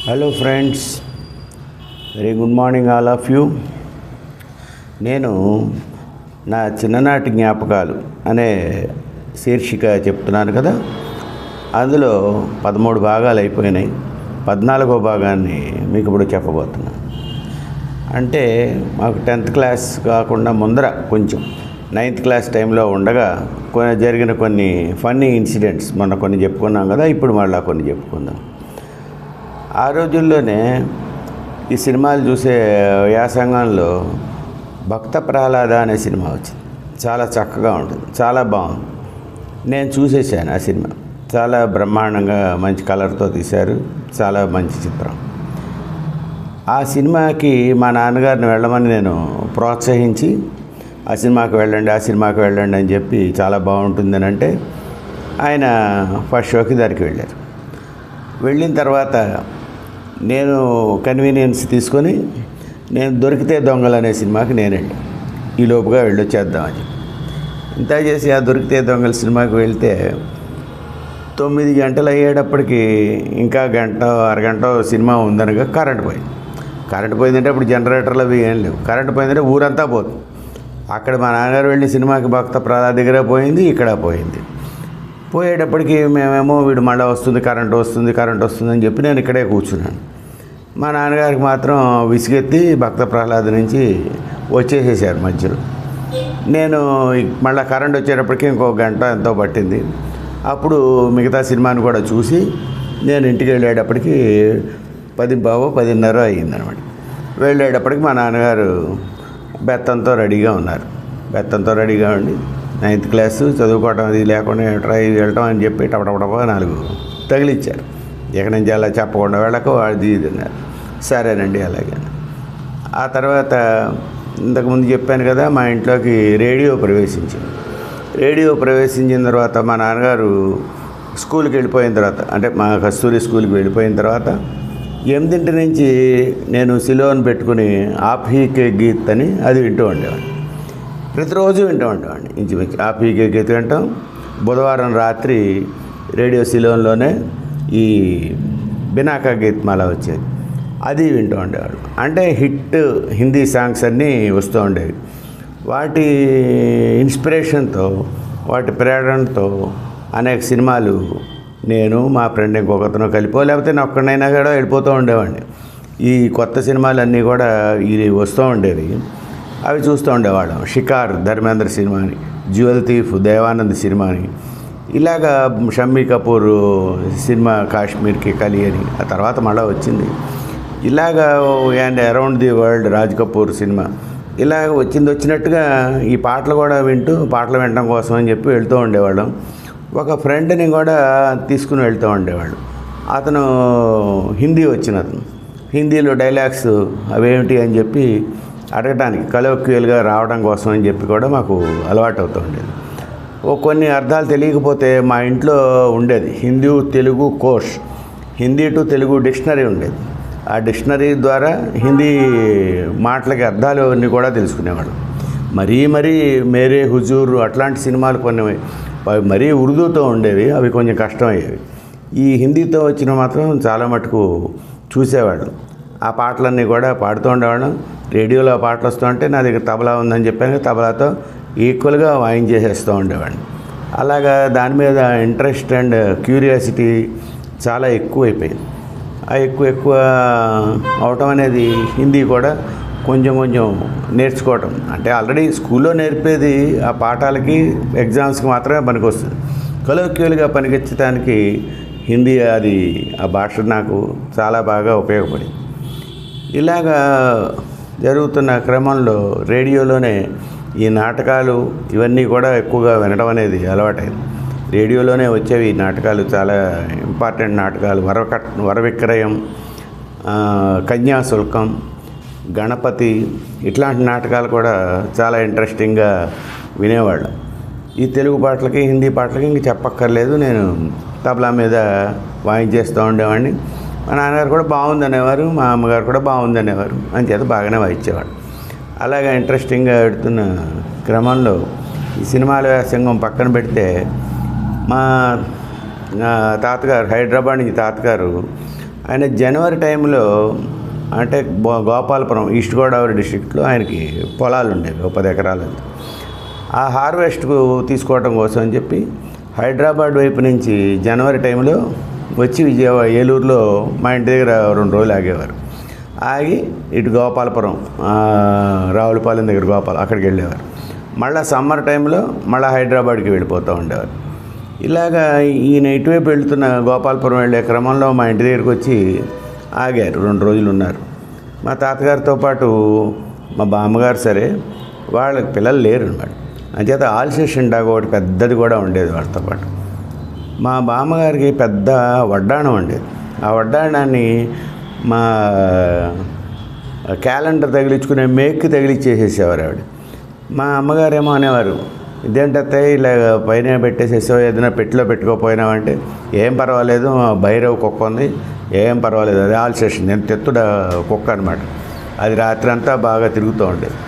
Hello friends, very good morning all of you. నేను నా చిన్ననాటి జ్ఞాపకాలు అనే శీర్షిక చెప్తున్నాను కదా. అందులో 13 భాగాలు అయిపోయినాయి. 14వ భాగాన్ని మీకు ఇప్పుడు చెప్పబోతున్నాను. అంటే మాకు 10th క్లాస్ కాకుండా ముందర కొంచెం 9th క్లాస్ టైంలో ఉండగా జరిగిన కొన్ని ఫన్నీ ఇన్సిడెంట్స్ మొన్న కొన్ని చెప్పుకున్నాం కదా, ఇప్పుడు మళ్ళీ కొన్ని చెప్పుకుందాం. ఆ రోజుల్లోనే ఈ సినిమాలు చూసే వ్యాసంగంలో భక్త ప్రహ్లాద అనే సినిమా వచ్చింది. చాలా చక్కగా ఉంటుంది, చాలా బాగుంది. నేను చూసేసాను ఆ సినిమా. చాలా బ్రహ్మాండంగా మంచి కలర్తో తీశారు, చాలా మంచి చిత్రం. ఆ సినిమాకి మా నాన్నగారిని వెళ్ళమని నేను ప్రోత్సహించి ఆ సినిమాకి వెళ్ళండి అని చెప్పి చాలా బాగుంటుందని అంటే ఆయన ఫస్ట్ షోకి దానికి వెళ్ళారు. వెళ్ళిన తర్వాత నేను కన్వీనియన్స్ తీసుకొని నేను దొరికితే దొంగలు అనే సినిమాకి నేనండి ఈ లోపుగా వెళ్ళొచ్చేద్దామని ఇంత చేసి ఆ దొరికితే దొంగల సినిమాకి వెళ్తే 9 గంటలు అయ్యేటప్పటికి ఇంకా అరగంట సినిమా ఉందనగా కరెంట్ పోయిందంటే అప్పుడు జనరేటర్లు అవి ఏం లేవు. కరెంట్ పోయిందంటే ఊరంతా పోతుంది. అక్కడ మా నాన్నగారు వెళ్ళి సినిమాకి భక్త ప్రహ్లాద దగ్గర పోయింది, ఇక్కడ పోయింది. పోయేటప్పటికి మేమేమో వీడు మళ్ళీ కరెంట్ వస్తుంది అని చెప్పి నేను ఇక్కడే కూర్చున్నాను. మా నాన్నగారికి మాత్రం విసిగెత్తి భక్త ప్రహ్లాద నుంచి వచ్చేసేసారు మధ్యలో. నేను మళ్ళీ కరెంట్ వచ్చేటప్పటికి ఇంకో గంట ఎంతో పట్టింది. అప్పుడు మిగతా సినిమాని కూడా చూసి నేను ఇంటికి వెళ్ళేటప్పటికి 10:15 అయ్యిందనమాట. వెళ్ళేటప్పటికి మా నాన్నగారు బెత్తంతో రెడీగా ఉన్నారు. బెత్తంతో రెడీగా ఉండి 9th క్లాసు చదువుకోవటం అది లేకుండా వెళ్ళటం అని చెప్పి టపటపటప 4 తగిలిచ్చారు. ఎక్కడి నుంచి అలా చెప్పకుండా వెళ్ళకు అది ఇది అన్నారు. సరేనండి అలాగే. ఆ తర్వాత ఇంతకుముందు చెప్పాను కదా, మా ఇంట్లోకి రేడియో ప్రవేశించిన తర్వాత మా నాన్నగారు స్కూల్కి వెళ్ళిపోయిన తర్వాత, అంటే మా కస్తూరి స్కూల్కి వెళ్ళిపోయిన తర్వాత 8 నుంచి నేను సిలోన్ పెట్టుకుని ఆఫీకే గీత్ అని అది వింటూ ఉండేవాడిని. ప్రతిరోజు వింటూ ఉండేవాడిని. ఇంచుమించు ఆఫీకే గీత్ వింటాం. బుధవారం రాత్రి రేడియో సిలోన్లోనే ఈ బినాకా గీత్ మాల వచ్చేది, అది వింటూ ఉండేవాడు. అంటే హిట్ హిందీ సాంగ్స్ అన్నీ వస్తూ ఉండేవి. వాటి ఇన్స్పిరేషన్తో, వాటి ప్రేరణతో అనేక సినిమాలు నేను మా ఫ్రెండ్ ఇంకొకతను కలిపో లేకపోతే నేను ఒక్కడైనా కూడా వెళ్ళిపోతూ ఉండేవాడిని. ఈ కొత్త సినిమాలన్నీ కూడా ఇది వస్తూ ఉండేవి, అవి చూస్తూ ఉండేవాళ్ళం. షికార్ ధర్మేంద్ర సినిమాని, జ్యువెల్ థీఫ్ దేవానంద్ సినిమాని, ఇలాగా షమ్మీ కపూర్ సినిమా కాశ్మీర్కి కలి అని ఆ తర్వాత మళ్ళీ వచ్చింది. ఇలాగా and around the world Raj Kapoor cinema, ఇలాగ వచ్చినట్టుగా ఈ పాటలు కూడా పాటలు వినడం కోసం అని చెప్పి వెళ్తూ ఉండేవాళ్ళం. ఒక ఫ్రెండ్ని కూడా తీసుకుని వెళ్తూ ఉండేవాళ్ళు. అతను హిందీ అతను హిందీలో డైలాగ్స్ అవేమిటి అని చెప్పి అడగటానికి కలోక్యుయల్గా రావడం కోసం అని చెప్పి కూడా మాకు అలవాటు అవుతూ ఉండేది. కొన్ని అర్థాలు తెలియకపోతే మా ఇంట్లో ఉండేది Hindi Telugu course, Hindi to Telugu dictionary ఉండేది. ఆ డిక్షనరీ ద్వారా హిందీ మాటలకి అర్థాలు అన్నీ కూడా తెలుసుకునేవాడు. మరీ మేరే హుజూర్ అట్లాంటి సినిమాలు కొన్ని మరీ ఉర్దూతో ఉండేవి, అవి కొంచెం కష్టమయ్యేవి. ఈ హిందీతో వచ్చిన మాత్రం చాలా మటుకు చూసేవాళ్ళం. ఆ పాటలన్నీ కూడా పాడుతూ ఉండేవాళ్ళం. రేడియోలో పాటలు వస్తూ ఉంటే నా దగ్గర తబలా ఉందని చెప్పాను, తబలాతో ఈక్వల్గా వాయించేసేస్తూ ఉండేవాడిని. అలాగా దాని మీద ఇంట్రెస్ట్ అండ్ క్యూరియాసిటీ చాలా ఎక్కువైపోయింది. ఆ ఎక్కువ అవటం అనేది హిందీ కూడా కొంచెం నేర్చుకోవటం. అంటే ఆల్రెడీ స్కూల్లో నేర్పేది ఆ పాఠాలకి ఎగ్జామ్స్కి మాత్రమే పనికొస్తుంది. కలోక్యుయల్గా పనికిచ్చడానికి హిందీ అది ఆ భాష నాకు చాలా బాగా ఉపయోగపడింది. ఇలాగా జరుగుతున్న క్రమంలో రేడియోలోనే ఈ నాటకాలు ఇవన్నీ కూడా ఎక్కువగా వినడం అనేది అలవాటైంది. రేడియోలోనే వచ్చేవి ఈ నాటకాలు, చాలా ఇంపార్టెంట్ నాటకాలు. వరవిక్రయం, కన్యాశుల్కం, గణపతి, ఇట్లాంటి నాటకాలు కూడా చాలా ఇంట్రెస్టింగ్గా వినేవాళ్ళం. ఈ తెలుగు పాటలకి హిందీ పాటలకి ఇంక చెప్పక్కర్లేదు, నేను తబలా మీద వాయించేస్తూ ఉండేవాడిని. మా నాన్నగారు కూడా బాగుందనేవారు, మా అమ్మగారు కూడా బాగుందనేవారు, అంచేత బాగానే వాయించేవాడు. అలాగా ఇంట్రెస్టింగ్గా పెడుతున్న క్రమంలో ఈ సినిమాల వ్యాసంగం పక్కన పెడితే మా తాతగారు, హైదరాబాద్ నుంచి తాతగారు ఆయన జనవరి టైంలో అంటే గోపాలపురం ఈస్ట్ గోదావరి డిస్ట్రిక్ట్లో ఆయనకి పొలాలు ఉండేవి, 10 ఎకరాలు. ఆ హార్వెస్ట్కు తీసుకోవడం కోసం అని చెప్పి హైదరాబాద్ వైపు నుంచి జనవరి టైంలో వచ్చి ఏలూరులో మా ఇంటి దగ్గర 2 రోజులు ఆగేవారు. ఆగి ఇటు గోపాలపురం రావులపాలెం దగ్గర అక్కడికి వెళ్ళేవారు. మళ్ళీ సమ్మర్ టైంలో మళ్ళీ హైదరాబాద్కి వెళ్ళిపోతూ ఉండేవారు. ఇలాగా ఈయన ఇటువైపు వెళ్తున్న గోపాలపురం వెళ్ళే క్రమంలో మా ఇంటి దగ్గరికి వచ్చి ఆగారు, 2 రోజులు ఉన్నారు. మా తాతగారితో పాటు మా బామ్మగారు, సరే వాళ్ళకి పిల్లలు లేరు అన్నమాట. అంచేత ఆల్సేషన్ డాగ్ ఒకటి పెద్దది కూడా ఉండేది వాళ్ళతో పాటు. మా బామ్మగారికి పెద్ద వడ్డాణం ఉండేది. ఆ వడ్డాణాన్ని మా క్యాలెండర్ తగిలించుకునే మేక్కి తగిలిచ్చేసేసేవారు ఆవిడ. మా అమ్మగారేమో అనేవారు, ఇదేంటత్తే ఇలా పైన పెట్టేసేసావు, ఏదైనా పెట్టిలో పెట్టుకోపోయినావంటే, ఏం పర్వాలేదు, భైరవ్ కుక్క ఉంది, ఏం పర్వాలేదు, అది ఆల్సేషన్, నేను తెత్తుడ కుక్క అనమాట. అది రాత్రి అంతా బాగా తిరుగుతూ ఉండేది.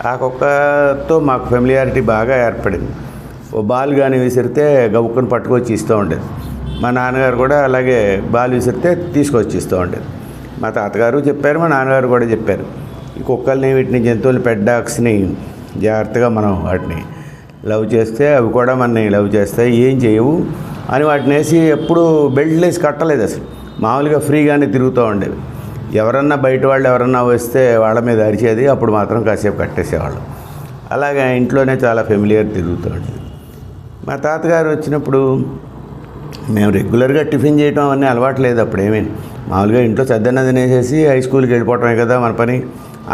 ఆ కుక్కతో మాకు ఫెమిలియారిటీ బాగా ఏర్పడింది. ఓ బాల్ కానీ విసిరితే గబుక్కుని పట్టుకొచ్చి ఇస్తూ ఉండేది. మా నాన్నగారు కూడా అలాగే బాల్ విసిరితే తీసుకొచ్చి ఇస్తూ ఉండేది. మా తాతగారు చెప్పారు, మా నాన్నగారు కూడా చెప్పారు, ఈ కుక్కల్ని, వీటిని, జంతువులు, పెట్ డాగ్స్ని జాగ్రత్తగా మనం వాటిని లవ్ చేస్తే అవి కూడా మనని లవ్ చేస్తాయి, ఏం చేయవు అని వాటిని వేసి ఎప్పుడు బెల్ట్లు వేసి కట్టలేదు. అసలు మామూలుగా ఫ్రీగానే తిరుగుతూ ఉండేవి. ఎవరన్నా బయట వాళ్ళు ఎవరన్నా వస్తే వాళ్ళ మీద అరిచేది, అప్పుడు మాత్రం కాసేపు కట్టేసేవాళ్ళు. అలాగే ఇంట్లోనే చాలా ఫెమిలియర్ తిరుగుతూ ఉండేది. మా తాతగారు వచ్చినప్పుడు మేము రెగ్యులర్గా టిఫిన్ చేయటం అన్నీ అలవాటు లేదు అప్పుడేమీ. మామూలుగా ఇంట్లో సద్దన్న తినేసేసి హై స్కూల్కి వెళ్ళిపోవటమే కదా మన పని.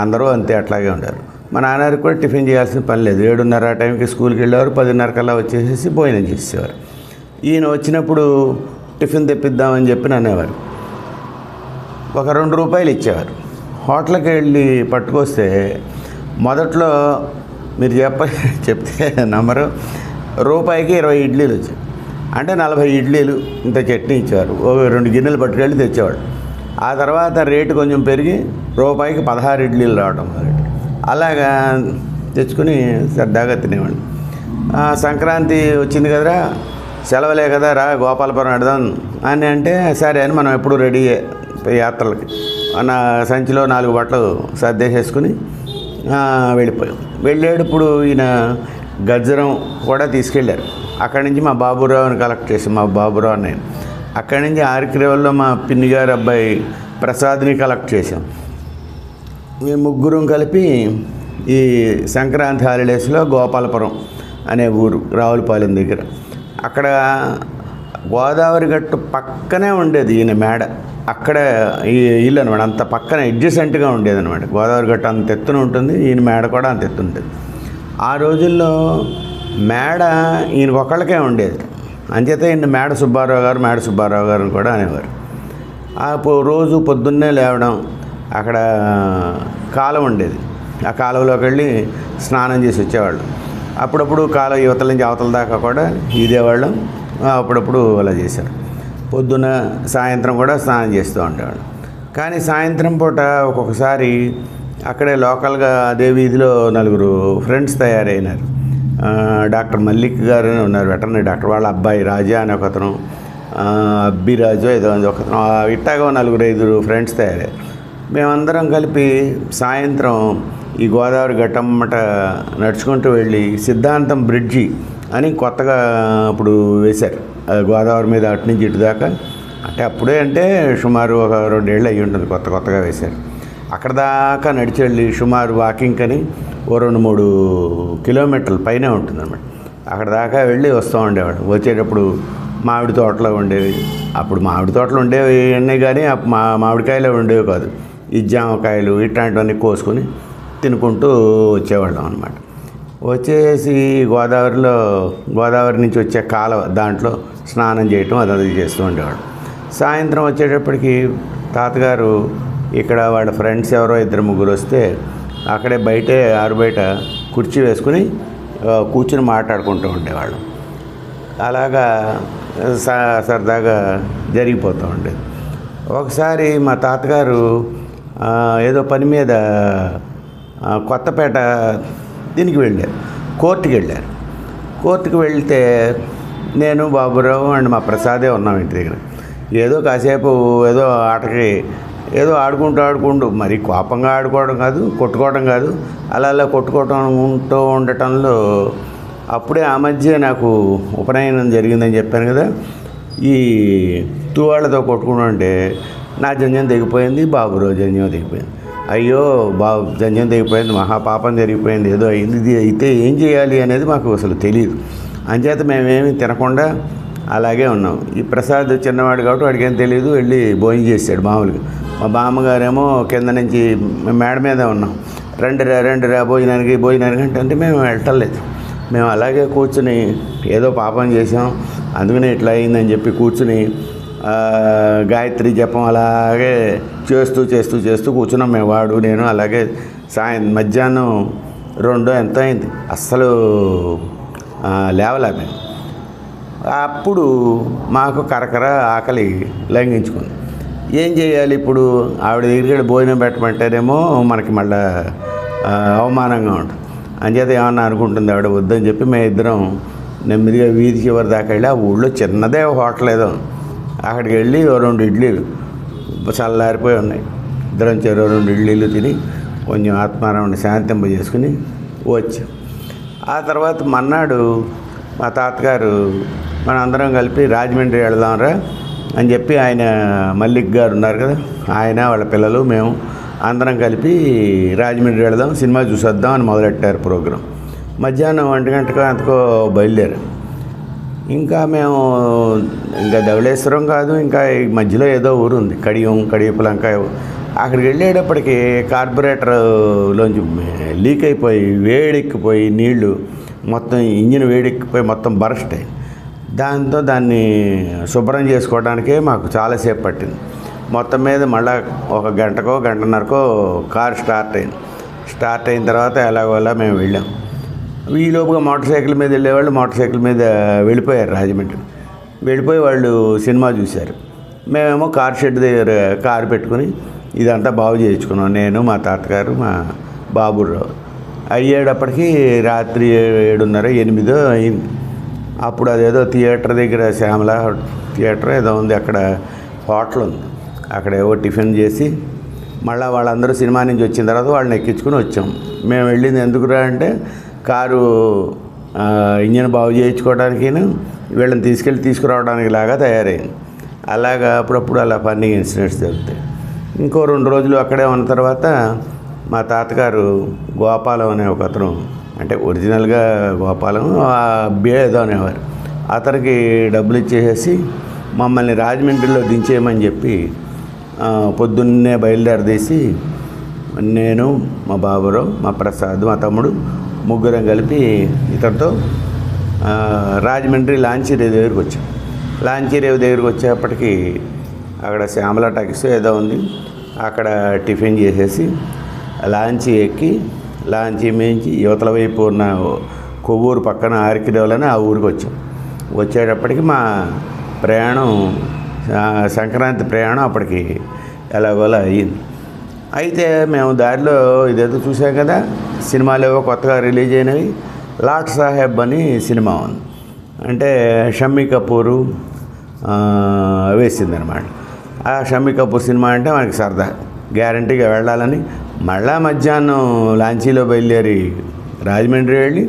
అందరూ అంతే, అట్లాగే ఉండారు. మా నాన్నగారికి కూడా టిఫిన్ చేయాల్సిన పని లేదు. 7:30 ఆ టైంకి స్కూల్కి వెళ్ళేవారు, 10:30 కల్లా వచ్చేసేసి భోజనం చేసేవారు. ఈయన వచ్చినప్పుడు టిఫిన్ తెప్పిద్దామని చెప్పి అనేవారు. ఒక 2 రూపాయలు ఇచ్చేవారు. హోటల్కి వెళ్ళి పట్టుకొస్తే మొదట్లో మీరు చెప్తే నమ్మరు, రూపాయికి 20 ఇడ్లీలు వచ్చాయి. అంటే 40 ఇడ్లీలు, ఇంత చట్నీ ఇచ్చేవారు. 2 గిన్నెలు పట్టుకెళ్ళి తెచ్చేవాడు. ఆ తర్వాత రేటు కొంచెం పెరిగి రూపాయికి 16 ఇడ్లీలు రావడం మొదటి. అలాగా తెచ్చుకుని సరదాగా తినేవాడిని. సంక్రాంతి వచ్చింది కదరా, సెలవులే కదా, రా గోపాలపురం వెడదాం అని అంటే సరే అని మనం ఎప్పుడు రెడీ యాత్రలకి నా సంచిలో 4 బట్టలు సర్దేసేసుకుని వెళ్ళిపోయాం. వెళ్ళేటప్పుడు ఈయన గజ్జరం కూడా తీసుకెళ్ళారు. అక్కడి నుంచి మా బాబురావుని కలెక్ట్ చేసి, మా బాబురావు నేను అక్కడి నుంచి ఆర్కిరేవల్లో మా పిన్ని గారి అబ్బాయి ప్రసాద్ని కలెక్ట్ చేసాం. మేము ముగ్గురం కలిపి ఈ సంక్రాంతి హాలిడేస్లో గోపాలపురం అనే ఊరు రావులపాలెం దగ్గర, అక్కడ గోదావరి గట్టు పక్కనే ఉండేది ఈయన మేడ. అక్కడ ఈ ఇల్లు అనమాట, అంత పక్కన అడ్జసెంట్గా ఉండేది అనమాట. గోదావరి గట్టు అంత ఎత్తున ఉంటుంది, ఈయన మేడ కూడా అంత ఎత్తు ఉంటుంది. ఆ రోజుల్లో మేడ ఈయన ఒకళ్ళకే ఉండేది. అంచేత ఈయన మేడ సుబ్బారావు గారు అని కూడా అనేవారు. రోజు పొద్దున్నే లేవడం, అక్కడ కాలువ ఉండేది, ఆ కాలువలోకి వెళ్ళి స్నానం చేసి వచ్చేవాళ్ళు. అప్పుడప్పుడు కాలువ యువతల నుంచి అవతల దాకా కూడా ఈదేవాళ్ళం. అప్పుడప్పుడు అలా చేశారు. పొద్దున సాయంత్రం కూడా స్నానం చేస్తూ ఉండేవాళ్ళు. కానీ సాయంత్రం పూట ఒక్కొక్కసారి అక్కడే లోకల్గా అదే వీధిలో 4 ఫ్రెండ్స్ తయారైనారు. డాక్టర్ మల్లిక్ గారు అని ఉన్నారు, వెటర్నరీ డాక్టర్. వాళ్ళ అబ్బాయి రాజా అని ఒకతను, అబ్బిరాజు ఏదో ఒకతను, ఇట్టాగా 4-5 ఫ్రెండ్స్ తయారయ్యారు. మేమందరం కలిపి సాయంత్రం ఈ గోదావరి గట్టమ్మట నడుచుకుంటూ వెళ్ళి సిద్ధాంతం బ్రిడ్జి అని కొత్తగా అప్పుడు వేశారు గోదావరి మీద, అటు నుంచి ఇటు దాకా. అంటే అప్పుడే అంటే సుమారు ఒక 2 ఏళ్ళు అయ్యి ఉంటుంది, కొత్తగా వేశారు. అక్కడ దాకా నడిచి వెళ్ళి సుమారు వాకింగ్ అని 2-3 కిలోమీటర్ల పైనే ఉంటుందన్నమాట. అక్కడ దాకా వెళ్ళి వస్తూ ఉండేవాడు. వచ్చేటప్పుడు మామిడి తోటలో ఉండేవి. అప్పుడు మామిడి తోటలు ఉండేవి అన్నీ, కానీ మామిడికాయలు ఉండేవి కాదు. ఈ జామకాయలు ఇట్లాంటివన్నీ కోసుకొని తినుకుంటూ వచ్చేవాళ్ళం అనమాట. వచ్చేసి గోదావరి నుంచి వచ్చే కాలువ దాంట్లో స్నానం చేయటం అదంతా చేస్తూ ఉండేవాడు. సాయంత్రం వచ్చేటప్పటికి తాతగారు ఇక్కడ వాళ్ళ ఫ్రెండ్స్ ఎవరో 2-3 వస్తే అక్కడే ఆరుబయట కుర్చీ వేసుకుని కూర్చుని మాట్లాడుకుంటూ ఉండేవాళ్ళం. అలాగా సరదాగా జరిగిపోతూ ఉండేది. ఒకసారి మా తాతగారు ఏదో పని మీద కొత్తపేట దీనికి వెళ్ళారు, కోర్టుకి వెళ్ళారు. కోర్టుకి వెళ్తే నేను, బాబురావు అండ్ మా ప్రసాదే ఉన్నాం ఇంటి దగ్గర. ఏదో కాసేపు ఏదో ఆటకి ఏదో ఆడుకుంటూ మరి కోపంగా ఆడుకోవడం కాదు, కొట్టుకోవడం కాదు, అలా కొట్టుకోవటం ఉండటంలో అప్పుడే ఆ మధ్య నాకు ఉపనయనం జరిగిందని చెప్పాను కదా. ఈ తువాళ్ళతో కొట్టుకుంటుంటే నా జంజం తెగిపోయింది, బాబురావు జంజం తెగిపోయింది. అయ్యో బాబు జంజం తెగిపోయింది, మహాపాపం జరిగిపోయింది, ఏదో అయింది. ఇది అయితే ఏం చేయాలి అనేది మాకు అసలు తెలియదు. అంచేత మేమేమి తినకుండా అలాగే ఉన్నాం. ఈ ప్రసాద్ చిన్నవాడు కాబట్టి వాడికి ఏం తెలియదు, వెళ్ళి భోజనం చేశాడు మామూలుగా. మా బామ్మగారేమో కింద నుంచి మేడ మీద ఉన్నాం. రండిరా భోజనానికి అంటే మేము వెళ్ళలేదు. మేము అలాగే కూర్చుని ఏదో పాపం చేసాం, అందుకనే ఇట్లా అయిందని చెప్పి కూర్చుని గాయత్రి జపం అలాగే చేస్తూ కూర్చున్నాం. మేము వాడు నేను అలాగే మధ్యాహ్నం 2 ఎంతో అయింది. అస్సలు లేవలే మేము. అప్పుడు మాకు కరకర ఆకలి లంఘించుకుంది. ఏం చేయాలి ఇప్పుడు? ఆవిడ దగ్గరికి వెళ్ళి భోజనం పెట్టమంటేనేమో మనకి మళ్ళీ అవమానంగా ఉంటుంది. అంచేత ఏమన్నా అనుకుంటుంది ఆవిడ, వద్దని చెప్పి మేము ఇద్దరం నెమ్మదిగా వీధి చివరి దాకా వెళ్ళి, ఆ ఊళ్ళో చిన్నదే హోటల్ ఏదో, అక్కడికి వెళ్ళి 2 ఇడ్లీలు చల్లారిపోయి ఉన్నాయి. ఇద్దరం 2 ఇడ్లీలు తిని కొంచెం ఆత్మారావుని శాంతింప చేసుకుని వచ్చాం. ఆ తర్వాత మన్నాడు మా తాతగారు మనందరం కలిపి రాజమండ్రి వెళదాంరా అని చెప్పి, ఆయన మల్లిక్ గారు ఉన్నారు కదా, ఆయన వాళ్ళ పిల్లలు మేము అందరం కలిపి రాజమండ్రి వెళదాం, సినిమా చూసొద్దాం అని మొదలెట్టారు ప్రోగ్రాం. మధ్యాహ్నం 1 గంటకో అంతకో బయలుదేరాం. ఇంకా మేము ధవళేశ్వరం కాదు, ఇంకా ఈ మధ్యలో ఏదో ఊరు ఉంది, కడియపులంక. అక్కడికి వెళ్ళేటప్పటికి కార్బొరేటర్లోంచి లీక్ అయిపోయి వేడెక్కిపోయి నీళ్లు మొత్తం ఇంజిన్ వేడెక్కిపోయి మొత్తం బరస్ట్ అయింది. దాంతో దాన్ని శుభ్రం చేసుకోవడానికే మాకు చాలాసేపు పట్టింది. మొత్తం మీద మళ్ళీ 1 గంటకో 1:30కో కారు స్టార్ట్ అయిన తర్వాత ఎలాగోలా మేము వెళ్ళాం. ఈలోపుగా మోటార్ సైకిల్ మీద వెళ్ళేవాళ్ళు మోటార్ సైకిల్ మీద వెళ్ళిపోయారు రాజమండ్రి. వెళ్ళిపోయి వాళ్ళు సినిమా చూశారు. మేమేమో కార్ షెడ్ దగ్గర కారు పెట్టుకుని ఇదంతా బాగు చేయించుకున్నాం. నేను, మా తాతగారు, మా బాబురావు. అయ్యేటప్పటికి రాత్రి 7:30, 8 అయింది. అప్పుడు అదేదో థియేటర్ దగ్గర శ్యామల థియేటర్ ఏదో ఉంది, అక్కడ హోటల్ ఉంది. అక్కడ ఏవో టిఫిన్ చేసి మళ్ళీ వాళ్ళందరూ సినిమా నుంచి వచ్చిన తర్వాత వాళ్ళని ఎక్కించుకుని వచ్చాం. మేము వెళ్ళింది ఎందుకురా అంటే కారు ఇంజిన్ బాగు చేయించుకోవడానికి, వీళ్ళని తీసుకురావడానికి లాగా తయారైంది. అలాగా అప్పుడప్పుడు అలా ఫన్నీ ఇన్సిడెంట్స్ జరుగుతాయి. ఇంకో 2 రోజులు అక్కడే ఉన్న తర్వాత మా తాతగారు గోపాలం అనే ఒక అతను, అంటే ఒరిజినల్గా గోపాలం, ఏదో అనేవారు, అతనికి డబ్బులు ఇచ్చేసేసి మమ్మల్ని రాజమండ్రిలో దించేయమని చెప్పి పొద్దున్నే బయలుదేరదీసి నేను, మా బాబురావు, మా ప్రసాద్, మా తమ్ముడు ముగ్గురం కలిపి ఇతనితో రాజమండ్రి లాంచీరేవు దగ్గరికి వచ్చాం. లాంచీరేవు దగ్గరికి వచ్చేప్పటికి అక్కడ శ్యామల టాకీస్ ఏదో ఉంది, అక్కడ టిఫిన్ చేసేసి లాంచీ ఎక్కి లాంచీ మించి యువతల వైపు ఉన్న కొవ్వూరు పక్కన ఆరికిరేవులని ఆ ఊరికి వచ్చాం. వచ్చేటప్పటికి మా ప్రయాణం సంక్రాంతి ప్రయాణం అప్పటికి ఎలాగోలా అయ్యింది. అయితే మేము దారిలో ఇదేదో చూసాం కదా, సినిమాలు ఏవో కొత్తగా రిలీజ్ అయినవి. లాట్ సాహెబ్ అని సినిమా ఉంది, అంటే షమ్మీ కపూరు వేసిందనమాట. ఆ షమ్మీ కపూర్ సినిమా అంటే మనకి సరదా, గ్యారంటీగా వెళ్ళాలని మళ్ళా మధ్యాహ్నం లాంచీలో బయలుదేరి రాజమండ్రి వెళ్ళి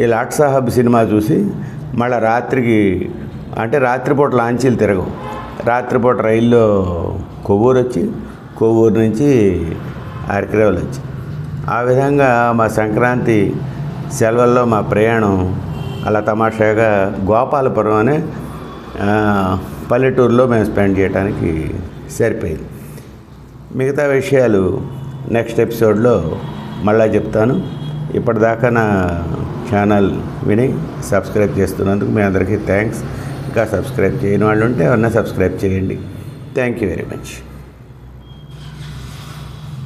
ఈ లాట్ సాహెబ్ సినిమా చూసి మళ్ళీ రాత్రికి, అంటే రాత్రిపూట లాంచీలు తిరగవు, రాత్రిపూట రైల్లో కొవ్వూరు వచ్చి కొవ్వూరు నుంచి ఆరికిరేవులు వచ్చి, ఆ విధంగా మా సంక్రాంతి సెలవుల్లో మా ప్రయాణం అలా తమాషాగా గోపాలపురం అనే పల్లెటూరులో మేము స్పెండ్ చేయడానికి సరిపోయింది. మిగతా విషయాలు నెక్స్ట్ ఎపిసోడ్లో మళ్ళా చెప్తాను. ఇప్పటిదాకా నా ఛానల్ విని సబ్స్క్రైబ్ చేస్తున్నందుకు మీ అందరికీ థ్యాంక్స్. ఇంకా సబ్స్క్రైబ్ చేయని వాళ్ళు ఉంటే ఎవరన్నా సబ్స్క్రైబ్ చేయండి. Thank you very much.